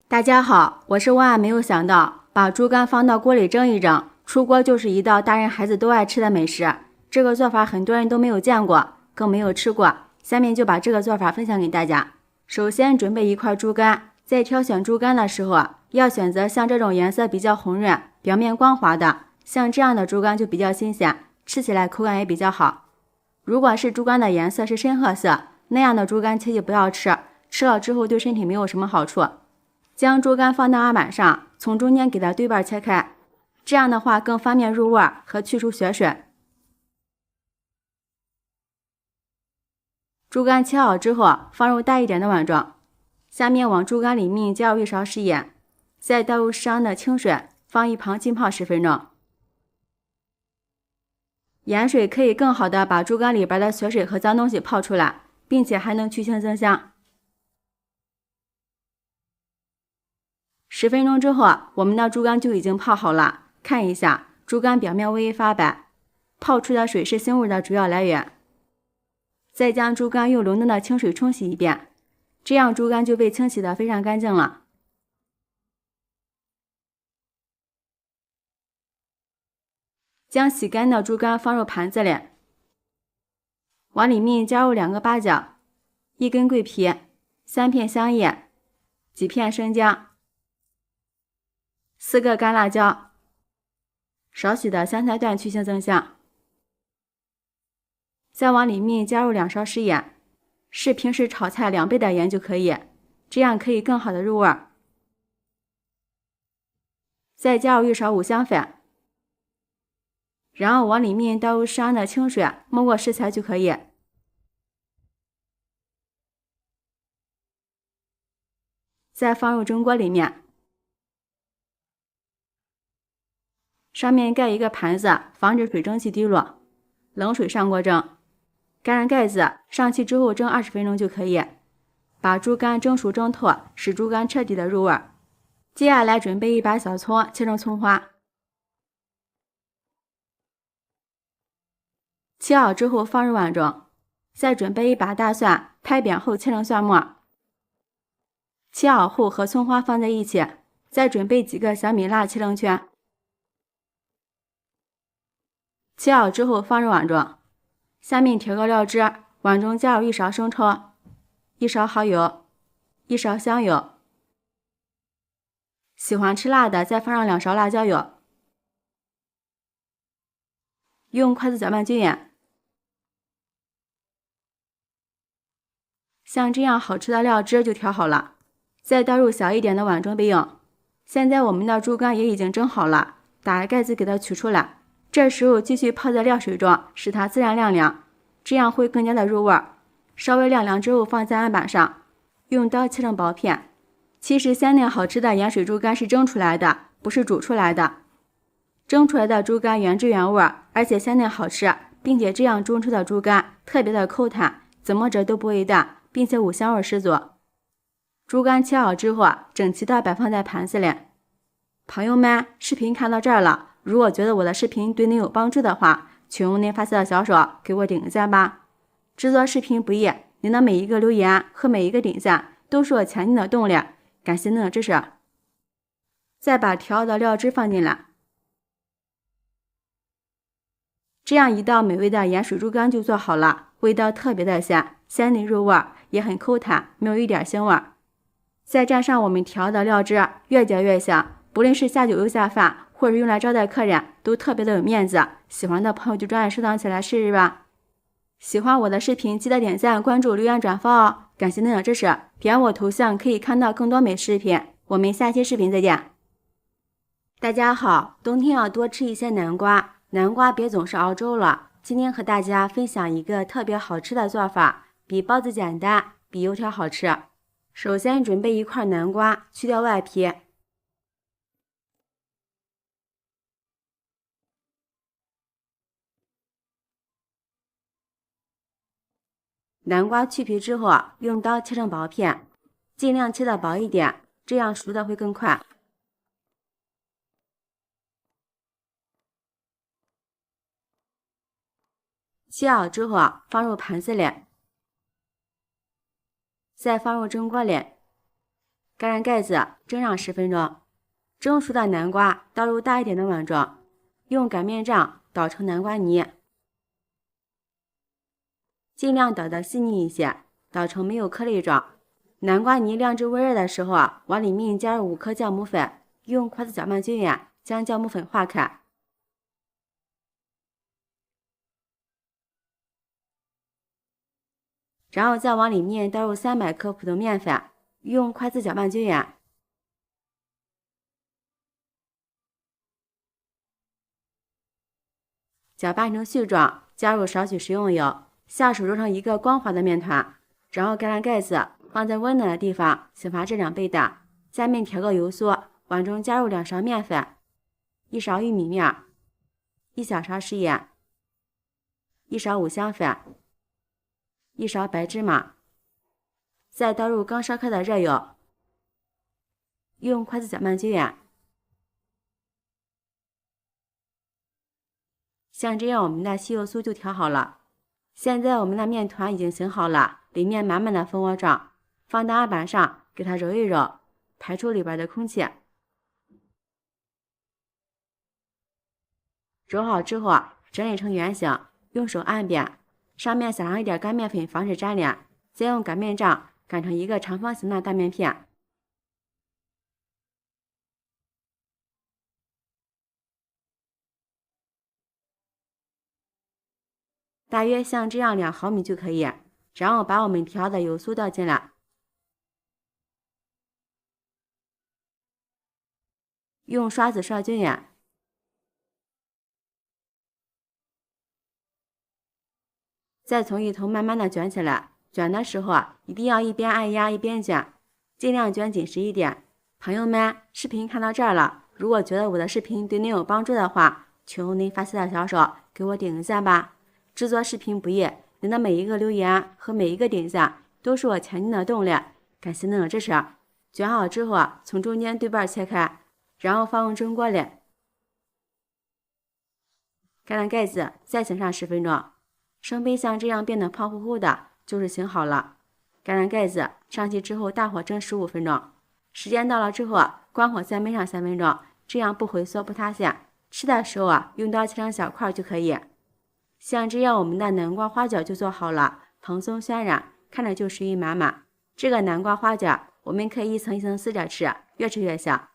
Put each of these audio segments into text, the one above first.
大家好，我是万万没有想到，把猪肝放到锅里蒸一蒸，出锅就是一道大人孩子都爱吃的美食。这个做法很多人都没有见过，更没有吃过。下面就把这个做法分享给大家。首先准备一块猪肝，在挑选猪肝的时候，要选择像这种颜色比较红润、表面光滑的，像这样的猪肝就比较新鲜，吃起来口感也比较好。如果是猪肝的颜色是深褐色，那样的猪肝切记不要吃，吃了之后对身体没有什么好处。将猪肝放到案板上，从中间给它对半切开，这样的话更方便入味和去除血水。猪肝切好之后，放入大一点的碗中，下面往猪肝里面加入1勺食盐，再倒入适量的清水，放一旁浸泡10分钟。盐水可以更好的把猪肝里边的血水和脏东西泡出来，并且还能去腥增香。10分钟之后，我们的猪肝就已经泡好了。看一下，猪肝表面微微发白，泡出的水是腥味的主要来源。再将猪肝用浓浓的清水冲洗一遍，这样猪肝就被清洗得非常干净了。将洗干的猪肝放入盘子里，往里面加入2个八角、1根桂皮、3片香叶、几片生姜、4个干辣椒，少许的香菜段去腥增香。再往里面加入2勺食盐，是平时炒菜2倍的盐就可以，这样可以更好的入味。再加入1勺五香粉，然后往里面倒入适量的清水，没过食材就可以。再放入蒸锅里面，上面盖一个盘子，防止水蒸气滴落，冷水上锅蒸。盖上盖子，上气之后蒸20分钟就可以。把猪肝蒸熟蒸透，使猪肝彻底的入味。接下来准备一把小葱，切成葱花。切好之后放入碗中，再准备一把大蒜，拍扁后切成蒜末。切好后和葱花放在一起，再准备几个小米辣切成圈。切好之后放入碗中。下面调个料汁，碗中加入1勺生抽、1勺蚝油、1勺香油。喜欢吃辣的再放上2勺辣椒油。用筷子搅拌均匀。像这样好吃的料汁就调好了，再倒入小一点的碗中备用。现在我们的猪肝也已经蒸好了，打开盖子给它取出来。这时候继续泡在料水中，使它自然晾凉，这样会更加的入味。稍微晾凉之后放在案板上，用刀切成薄片。其实鲜嫩好吃的盐水猪肝是蒸出来的，不是煮出来的。蒸出来的猪肝原汁原味，而且鲜嫩好吃，并且这样蒸出的猪肝特别的口弹，怎么着都不会淡，并且五香味十足。猪肝切好之后，整齐的摆放在盘子里。朋友们，视频看到这儿了，如果觉得我的视频对您有帮助的话，请用您发财的小手给我点个赞吧。制作视频不易，您的每一个留言和每一个点赞都是我前进的动力，感谢您的支持。再把调好的料汁放进来，这样一道美味的盐水猪肝就做好了，味道特别的鲜，鲜嫩入味，也很口弹，没有一点腥味。再蘸上我们调的料汁，越嚼越香，不论是下酒又下饭，或者用来招待客人，都特别的有面子。喜欢的朋友就抓紧收藏起来试试吧。喜欢我的视频记得点赞、关注、留言、转发哦！感谢您的支持，点我头像可以看到更多美食视频。我们下期视频再见。大家好，冬天要多吃一些南瓜，南瓜别总是熬粥了。今天和大家分享一个特别好吃的做法，比包子简单，比油条好吃。首先准备一块南瓜，去掉外皮。南瓜去皮之后，用刀切成薄片，尽量切的薄一点，这样熟的会更快。切好之后放入盘子里，再放入蒸锅里，盖上盖子蒸上10分钟。蒸熟的南瓜倒入大一点的碗中，用擀面杖捣成南瓜泥，尽量捣得细腻一些，捣成没有颗粒状。南瓜泥晾至微热的时候往里面加入5克酵母粉，用筷子搅拌均匀，将酵母粉化开。然后再往里面倒入300克普通面粉，用筷子搅拌均匀。搅拌成絮状，加入少许食用油，下手揉成一个光滑的面团，然后盖上盖子，放在温暖的地方醒发至2倍大。下面调个油酥，碗中加入2勺面粉、1勺玉米面、1小勺食盐、1勺五香粉、1勺白芝麻，再倒入刚烧开的热油，用筷子搅拌均匀。像这样，我们的西柚酥就调好了。现在我们的面团已经醒好了，里面满满的蜂窝状，放到案板上给它揉一揉，排出里边的空气。揉好之后整理成圆形，用手按扁，上面撒上一点干面粉，防止粘连，再用擀面杖擀成一个长方形的大面片。大约像这样2毫米就可以，然后把我们调的油酥倒进来，用刷子刷均匀，再从一头慢慢的卷起来。卷的时候一定要一边按压一边卷，尽量卷紧实一点。朋友们，视频看到这儿了，如果觉得我的视频对您有帮助的话，求您发现的小手给我点个赞吧。制作视频不易，您的每一个留言和每一个点赞都是我前进的动力，感谢您的支持。卷好之后从中间对半切开，然后放入蒸锅里，盖上盖子，再醒上10分钟。生杯像这样变得胖乎乎的，就是醒好了。盖上盖子，上气之后大火蒸15分钟。时间到了之后，关火再焖上3分钟，这样不回缩不塌陷。吃的时候用刀切成小块就可以。像这样，我们的南瓜花卷就做好了，蓬松渲染，看着就食欲满满。这个南瓜花卷我们可以一层一层撕着吃，越吃越香，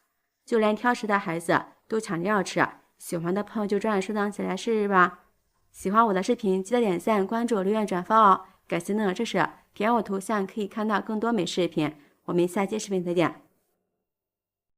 就连挑食的孩子都抢着要吃。喜欢的朋友就抓紧收藏起来试试吧。喜欢我的视频，记得点赞、关注、留言、转发哦！感谢您的支持，点我头像可以看到更多美食视频。我们下期视频再见。